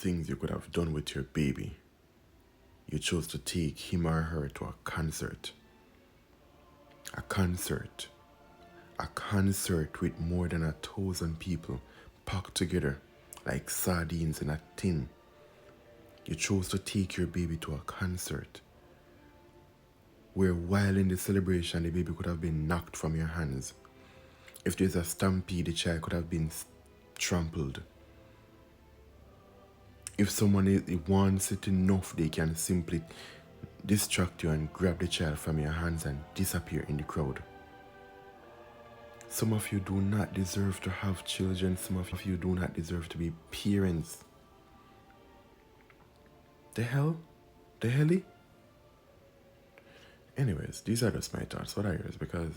things you could have done with your baby. You chose to take him or her to a concert. A concert. A concert with more than 1,000 people packed together like sardines in a tin. You chose to take your baby to a concert where while in the celebration the baby could have been knocked from your hands. If there's a stampede, the child could have been trampled. If someone wants it enough, they can simply distract you and grab the child from your hands and disappear in the crowd. Some of you do not deserve to have children. Some of you do not deserve to be parents. The hell? The helly? Anyways, these are just my thoughts. What are yours? Because